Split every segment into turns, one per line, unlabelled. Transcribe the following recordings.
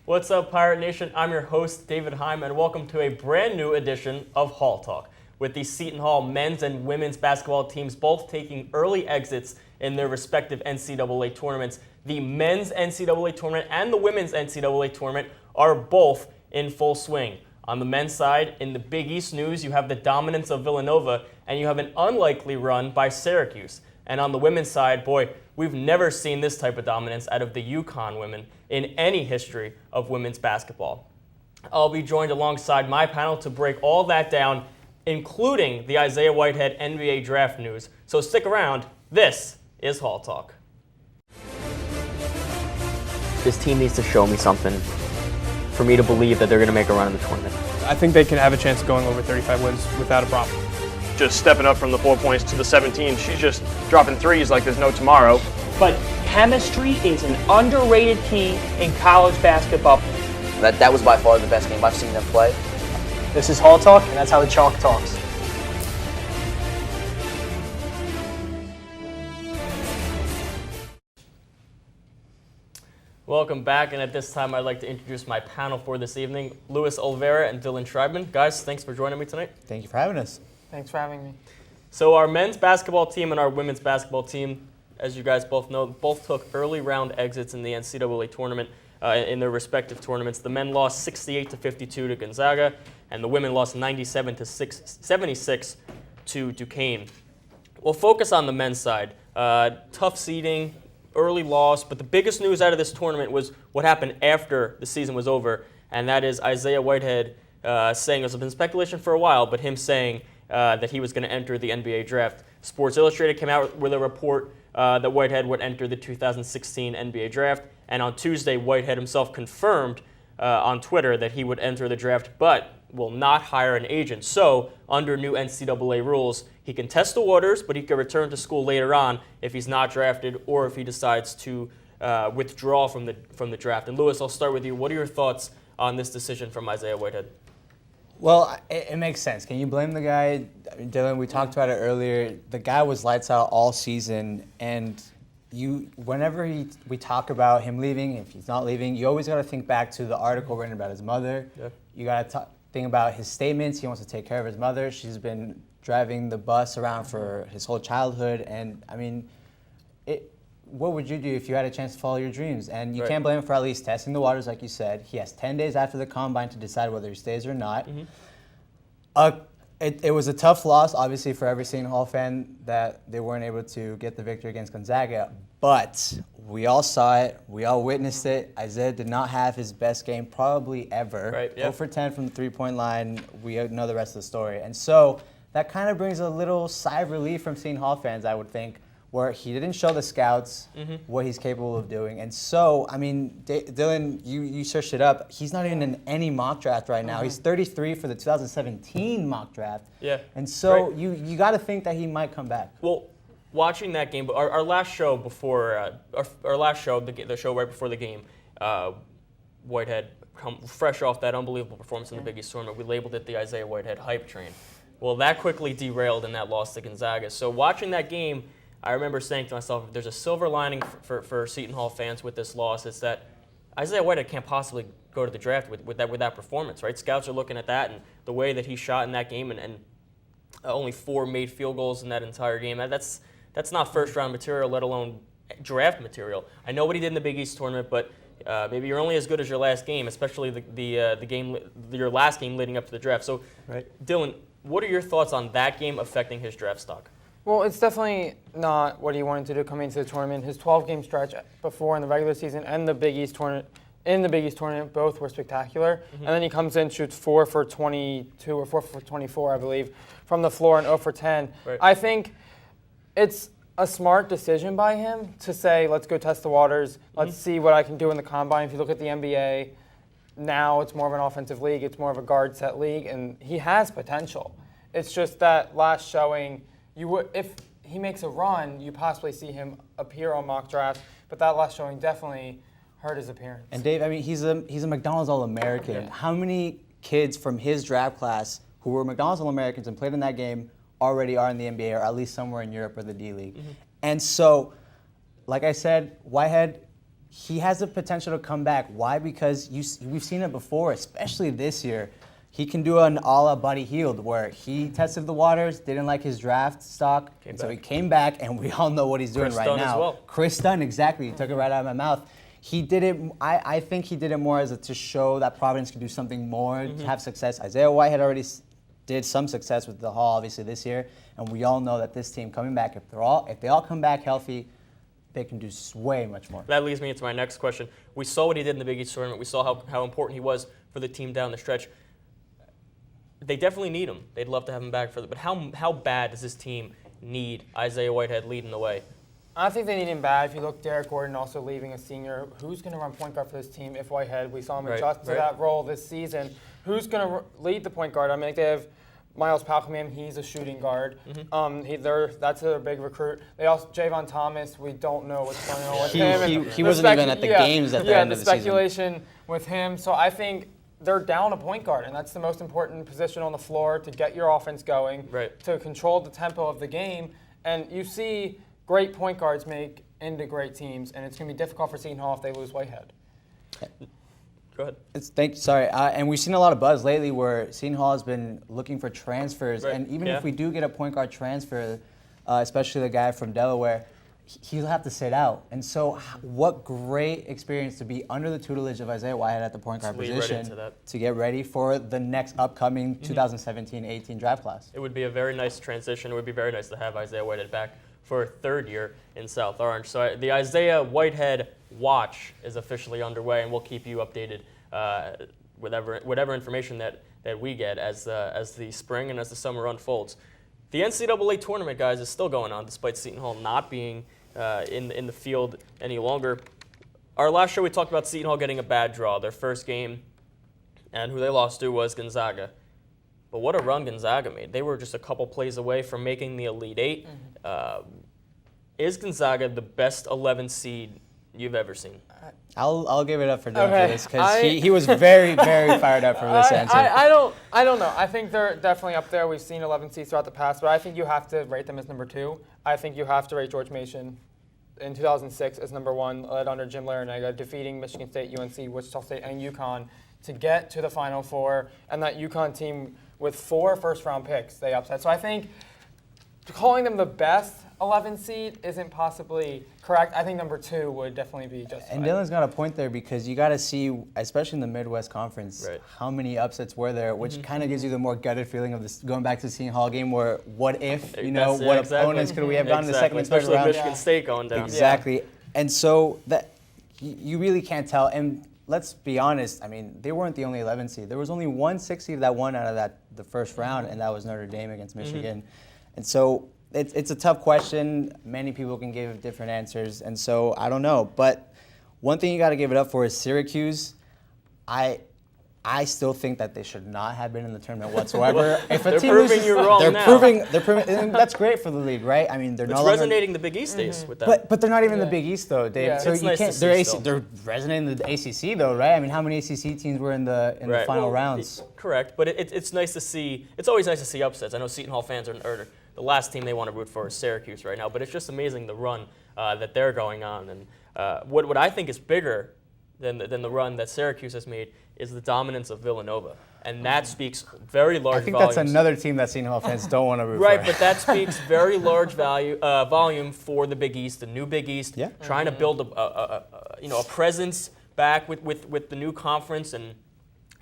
What's up, Pirate Nation? I'm your host, David Heim, and welcome to a brand new edition of Hall Talk. With the Seton Hall men's and women's basketball teams both taking early exits in their respective NCAA tournaments, the men's NCAA tournament and the women's NCAA tournament are both in full swing. On the men's side, in the Big East news, you have the dominance of Villanova, and you have an unlikely run by Syracuse. And on the women's side, boy, we've never seen this type of dominance out of the UConn women in any history of women's basketball. I'll be joined alongside my panel to break all that down, including the Isaiah Whitehead NBA draft news. So stick around. This is Hall Talk. This team needs to show me something for me to believe that they're going to make a run in the tournament.
I think they can have a chance of going over 35 wins without a problem.
Just stepping up from the 4 points to the 17. She's just dropping threes like there's no tomorrow.
But chemistry is an underrated key in college basketball.
That was by far the best game I've seen them play.
This is Hall Talk, and that's how the chalk talks.
Welcome back, and at this time I'd like to introduce my panel for this evening, Luis Olvera and Dylan Schreibman. Guys, thanks for joining me tonight.
Thank you for having us.
Thanks for having me.
So our men's basketball team and our women's basketball team, as you guys both know, both took early round exits in the NCAA tournament in their respective tournaments. The men lost 68-52 to Gonzaga, and the women lost 97-76 to Duquesne. We'll focus on the men's side. Tough seeding, early loss, but the biggest news out of this tournament was what happened after the season was over, and that is Isaiah Whitehead saying, there's been speculation for a while, but him saying that he was going to enter the NBA draft. Sports Illustrated came out with a report that Whitehead would enter the 2016 NBA draft, and on Tuesday, Whitehead himself confirmed on Twitter that he would enter the draft, but will not hire an agent. So, under new NCAA rules, he can test the waters, but he can return to school later on if he's not drafted or if he decides to withdraw from the draft. And Lewis, I'll start with you. What are your thoughts on this decision from Isaiah Whitehead?
Well, it makes sense. Can you blame the guy? Dylan, we talked about it earlier. The guy was lights out all season, and whenever we talk about him leaving, if he's not leaving, you always got to think back to the article written about his mother. Yeah. You got to think about his statements. He wants to take care of his mother. She's been driving the bus around for his whole childhood, and I mean, what would you do if you had a chance to follow your dreams? And you can't blame him for at least testing the waters, like you said. He has 10 days after the combine to decide whether he stays or not. Mm-hmm. It was a tough loss, obviously, for every Seton Hall fan that they weren't able to get the victory against Gonzaga. But we all saw it. We all witnessed it. Isaiah did not have his best game probably ever.
Right, yep.
0 for 10 from the three-point line. We know the rest of the story. And so that kind of brings a little sigh of relief from Seton Hall fans, I would think, where he didn't show the scouts what he's capable of doing. And so, I mean, Dylan, you searched it up. He's not even in any mock draft right now. He's 33 for the 2017 mock draft.
Yeah.
And so you got to think that he might come back.
Well, watching that game, our last show before, our last show, the show right before the game, Whitehead, fresh off that unbelievable performance in the Big East tournament, we labeled it the Isaiah Whitehead hype train. Well, that quickly derailed in that loss to Gonzaga. So watching that game, I remember saying to myself, if there's a silver lining for Seton Hall fans with this loss, it's that Isaiah Whitehead can't possibly go to the draft with that performance, right? Scouts are looking at that and the way that he shot in that game, and only 4 made field goals in that entire game. That's not first-round material, let alone draft material. I know what he did in the Big East tournament, but maybe you're only as good as your last game, especially your last game leading up to the draft. So, Dylan, what are your thoughts on that game affecting his draft stock?
Well, it's definitely not what he wanted to do coming into the tournament. His 12-game stretch before in the regular season and the Big East tournament, both were spectacular. Mm-hmm. And then he comes in, shoots 4 for 22 or 4 for 24, I believe, from the floor and 0 for 10. Right. I think it's a smart decision by him to say, let's go test the waters. Let's see what I can do in the combine. If you look at the NBA, now it's more of an offensive league. It's more of a guard set league, and he has potential. It's just that last showing, if he makes a run, you possibly see him appear on mock draft, but that last showing definitely hurt his appearance.
And Dave, I mean, he's a McDonald's All-American. Yeah. How many kids from his draft class who were McDonald's All-Americans and played in that game already are in the NBA or at least somewhere in Europe or the D League? Mm-hmm. And so, like I said, Whitehead, he has the potential to come back. Why? Because we've seen it before, especially this year. He can do an a la Buddy Hield, where he tested the waters, didn't like his draft stock, so he came back, and we all know what he's doing
Chris
right
Dunn
now.
as well.
Chris Dunn, exactly. He took it right out of my mouth. He did it. I think he did it more to show that Providence could do something more to have success. Isaiah Whitehead already did some success with the Hall, obviously this year, and we all know that this team coming back, if they all come back healthy, they can do way much more.
That leads me into my next question. We saw what he did in the Big East tournament. We saw how important he was for the team down the stretch. They definitely need him. They'd love to have him back for but how bad does this team need Isaiah Whitehead leading the way?
I think they need him bad. If you look, Derek Gordon also leaving a senior. Who's going to run point guard for this team if Whitehead? We saw him adjust to that role this season. Who's going to lead the point guard? I mean, they have Miles Palkman. He's a shooting guard. That's a big recruit. They also Javon Thomas. We don't know what's going on with him.
He wasn't even at the games at the end of the season.
Yeah, the speculation with him. So I think they're down a point guard, and that's the most important position on the floor to get your offense going, to control the tempo of the game. And you see great point guards make into great teams, and it's going to be difficult for Seton Hall if they lose Whitehead.
Go ahead.
And we've seen a lot of buzz lately where Seton Hall has been looking for transfers, and even if we do get a point guard transfer, especially the guy from Delaware, he'll have to sit out. And so what great experience to be under the tutelage of Isaiah Whitehead at the point guard position to get ready for the next upcoming 2017-18 draft class.
It would be a very nice transition. It would be very nice to have Isaiah Whitehead back for a third year in South Orange. So the Isaiah Whitehead watch is officially underway, and we'll keep you updated whatever information that we get as the spring and as the summer unfolds. The NCAA tournament, guys, is still going on despite Seton Hall not being in the field any longer. Our last show we talked about Seton Hall getting a bad draw, their first game, and who they lost to was Gonzaga. But what a run Gonzaga made. They were just a couple plays away from making the Elite Eight. Is Gonzaga the best 11 seed you've ever seen?
I'll give it up for Dylan for this, because he was very, very fired up for this answer.
I don't know. I think they're definitely up there. We've seen 11 seeds throughout the past, but I think you have to rate them as number 2. I think you have to rate George Mason in 2006 as number 1, led under Jim Larinaga, defeating Michigan State, UNC, Wichita State, and UConn to get to the Final Four, and that UConn team with 4 first-round picks they upset. So I think calling them the best 11 seed isn't possibly correct. I think number 2 would definitely be justified.
And Dylan's got a point there, because you got to see, especially in the Midwest Conference, how many upsets were there, which kind of gives you the more gutted feeling of this going back to the Seton Hall game, where what if, opponents could we have gone to the second and third round?
Especially Michigan State going down.
Exactly. And so that you really can't tell. And let's be honest, I mean, they weren't the only 11 seed. There was only one 6 seed that won out of the first round, and that was Notre Dame against Michigan. And so it's a tough question. Many people can give different answers, and so I don't know. But one thing you got to give it up for is Syracuse. I still think that they should not have been in the tournament whatsoever. If a
they're
team
proving you wrong
they're
now.
proving, and that's great for the league, right? I mean, they're
It's
no longer
resonating the Big East days with that.
But they're not even in the Big East though, Dave.
Yeah.
So
It's
you
nice
can't.
to
They're
see still.
they're resonating the ACC though, right? I mean, how many ACC teams were in the final rounds?
Correct, but it's nice to see. It's always nice to see upsets. I know Seton Hall fans are the last team they want to root for is Syracuse right now, but it's just amazing the run that they're going on. And what I think is bigger than the run that Syracuse has made is the dominance of Villanova, and that speaks very large.
I think
volumes.
that's another team that Seton Hall fans don't want to root
Right,
for.
but that speaks very large volume for the Big East, the new Big East, trying to build a presence back with the new conference and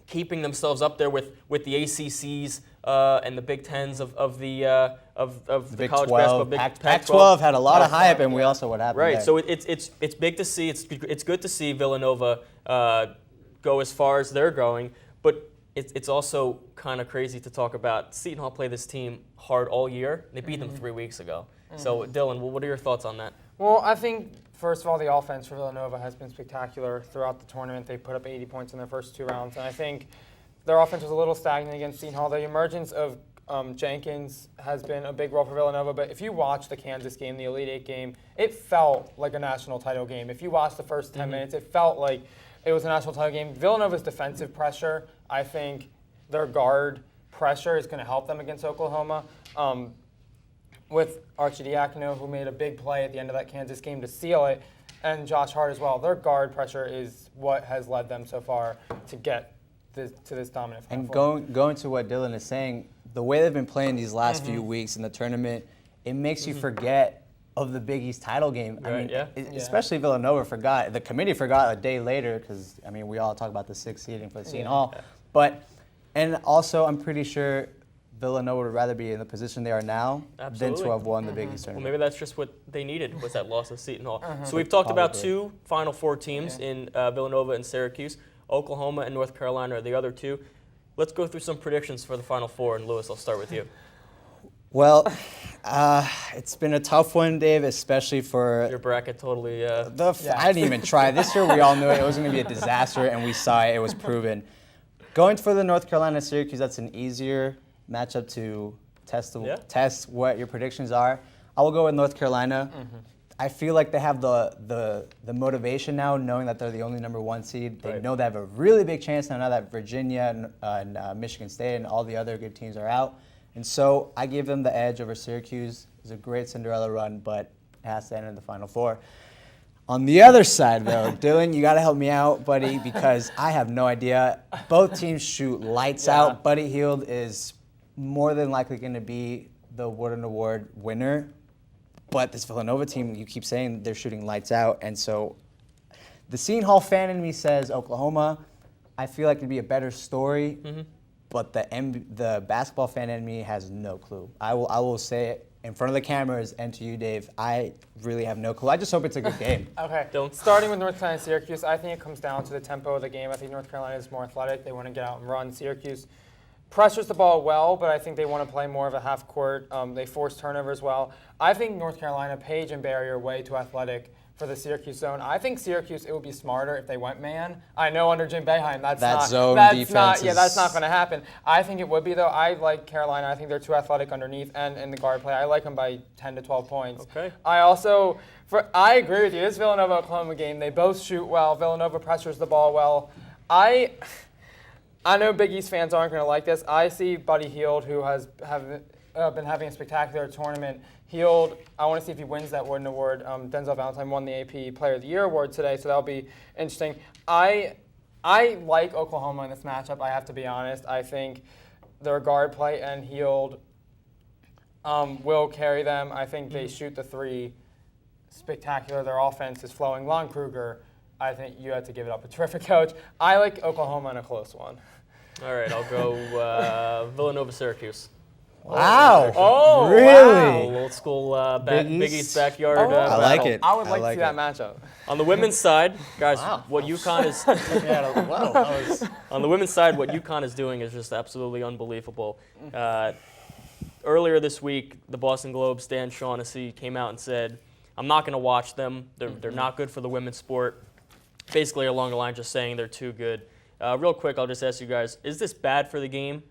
keeping themselves up there with the ACCs and the Big Tens of the
Big
college
12.
basketball.
Pac-12 had a lot of hype, and we also what happened
Right,
there.
so it's big to see. It's good to see Villanova go as far as they're going, but it's also kind of crazy to talk about. Seton Hall played this team hard all year. They beat them 3 weeks ago. So, Dylan, what are your thoughts on that?
Well, I think, first of all, the offense for Villanova has been spectacular throughout the tournament. They put up 80 points in their first 2 rounds, and I think their offense was a little stagnant against Seton Hall. The emergence of Jenkins has been a big role for Villanova, but if you watch the Kansas game, the Elite Eight game, it felt like a national title game. If you watch the first 10 minutes, it felt like it was a national title game. Villanova's defensive pressure, I think their guard pressure is going to help them against Oklahoma. With Archie Diacono, who made a big play at the end of that Kansas game to seal it. and Josh Hart as well. Their guard pressure is what has led them so far to get to this dominant Final
And
Four.
going to what Dylan is saying, the way they've been playing these last few weeks in the tournament, it makes you forget of the Big East title game. I
Right,
mean,
yeah.
especially Villanova forgot. The committee forgot a day later because, I mean, we all talk about the 6th seeding for the Seton Hall. But, and also, I'm pretty sure Villanova would rather be in the position they are now than
Absolutely.
to have won the Big East
Well,
tournament.
maybe that's just what they needed was that loss of Seton Hall. So we've talked about
Probably.
2 Final Four teams in Villanova and Syracuse. Oklahoma and North Carolina are the other 2. Let's go through some predictions for the Final Four. And Lewis, I'll start with you.
Well, it's been a tough one, Dave, especially for
Your bracket totally.
I didn't even try. This year we all knew it was going to be a disaster, and we saw it. It was proven. Going for the North Carolina-Syracuse, that's an easier matchup to test what your predictions are. I will go with North Carolina. I feel like they have the motivation now, knowing that they're the only number 1 seed. They know they have a really big chance now that Virginia and Michigan State and all the other good teams are out. And so I give them the edge over Syracuse. It's a great Cinderella run, but it has to end in the Final Four. On the other side, though, Dylan, you got to help me out, buddy, because I have no idea. Both teams shoot lights out. Buddy Hield is more than likely going to be the Wooden Award winner. But this Villanova team, you keep saying they're shooting lights out. And so the Seton Hall fan in me says Oklahoma. I feel like it'd be a better story. But the basketball fan in me has no clue. I will say it in front of the cameras and to you, Dave. I really have no clue. I just hope it's a good game.
Okay.
Don't-
Starting with North Carolina and Syracuse, I think it comes down to the tempo of the game. I think North Carolina is more athletic. They want to get out and run. Syracuse pressures the ball well, but I think they want to play more of a half court. They force turnovers well. I think North Carolina, Page and Barry are way too athletic for the Syracuse zone. I think Syracuse, it would be smarter if they went man. I know under Jim Boeheim, that's not going to happen. I think it would be, though. I like Carolina. I think they're too athletic underneath and in the guard play. I like them by 10 to 12 points.
Okay.
I agree with you. This Villanova-Oklahoma game, they both shoot well. Villanova pressures the ball well. I know Big East fans aren't going to like this. I see Buddy Hield, who has been having a spectacular tournament. Hield, I want to see if he wins that Wooden Award. Denzel Valentine won the AP Player of the Year award today, so that'll be interesting. I like Oklahoma in this matchup, I have to be honest. I think their guard play and Hield will carry them. I think they shoot the 3 spectacular. Their offense is flowing. Lon Kruger, I think you had to give it up. A terrific coach. I like Oklahoma in a close one.
All right, I'll go Villanova-Syracuse.
Wow.
Oh,
really?
Old school Big
Big
East
East.
backyard
Oh,
battle.
I like it.
I would like to
like
see that
it.
matchup.
On the women's side, guys, what UConn is on the women's side, what UConn is doing is just absolutely unbelievable. Earlier this week, the Boston Globe's Dan Shaughnessy came out and said, "I'm not going to watch them. They're not good for the women's sport." Basically, along the line, just saying they're too good. Real quick, I'll just ask you guys: is this bad for the game?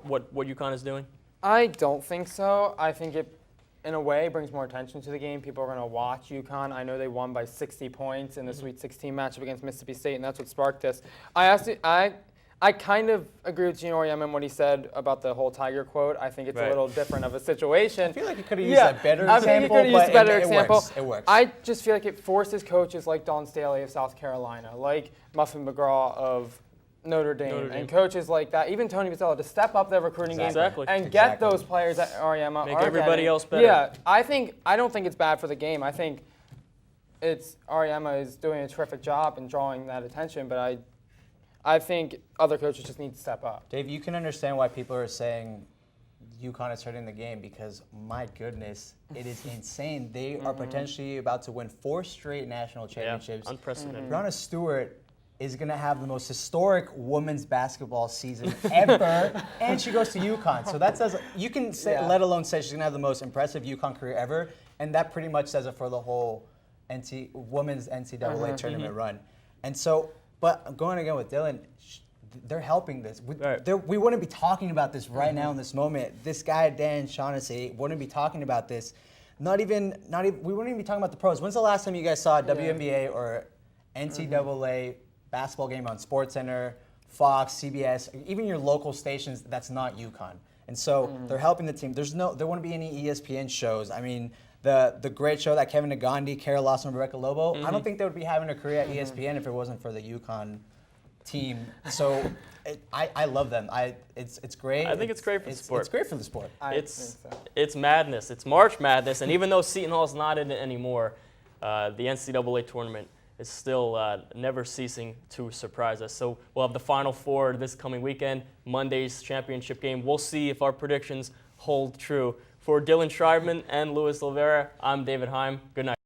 What UConn is doing?
I don't think so. I think it, in a way, brings more attention to the game. People are going to watch UConn. I know they won by 60 points in the Sweet 16 matchup against Mississippi State, and that's what sparked this. I kind of agree with Gino Auriemma and what he said about the whole Tiger quote. I think it's a little different of a situation.
I feel like you could have used a better
I think
example,
you could have used a
but
better
it
example.
works. It works.
I just feel like it forces coaches like Dawn Staley of South Carolina, like Muffin McGraw of Notre Dame, and coaches like that, even Tony Vitello, to step up their recruiting
Exactly.
game and get those players that Auriemma
Make
are
everybody
getting.
else better.
Yeah, I don't think it's bad for the game. I think Auriemma is doing a terrific job in drawing that attention, but I think other coaches just need to step up.
Dave, you can understand why people are saying UConn is hurting the game because, my goodness, it is insane. They are potentially about to win 4 straight national championships.
Unprecedented.
Brianna Stewart is going to have the most historic women's basketball season ever, and she goes to UConn. So that says, you can say, let alone say she's going to have the most impressive UConn career ever, and that pretty much says it for the whole women's NCAA tournament run. And so, but going again with Dylan, they're helping this. We wouldn't be talking about this right now in this moment. This guy, Dan Shaughnessy, wouldn't be talking about this. We wouldn't even be talking about the pros. When's the last time you guys saw a WNBA or NCAA basketball game on SportsCenter, Fox, CBS, even your local stations that's not UConn? And so they're helping the team. There wouldn't be any ESPN shows. I mean, the great show that Kevin Nagandi, Kara Lawson, and Rebecca Lobo. I
Mm-hmm.
don't think they would be having a career at ESPN if it wasn't for the UConn team. So I love them. It's great.
I think it's great for the sport.
It's great for the sport.
It's madness. It's March Madness, and even though Seton Hall's not in it anymore, the NCAA tournament is still never ceasing to surprise us. So we'll have the Final Four this coming weekend, Monday's championship game. We'll see if our predictions hold true. For Dylan Schreibman and Luis Olvera, I'm David Heim. Good night.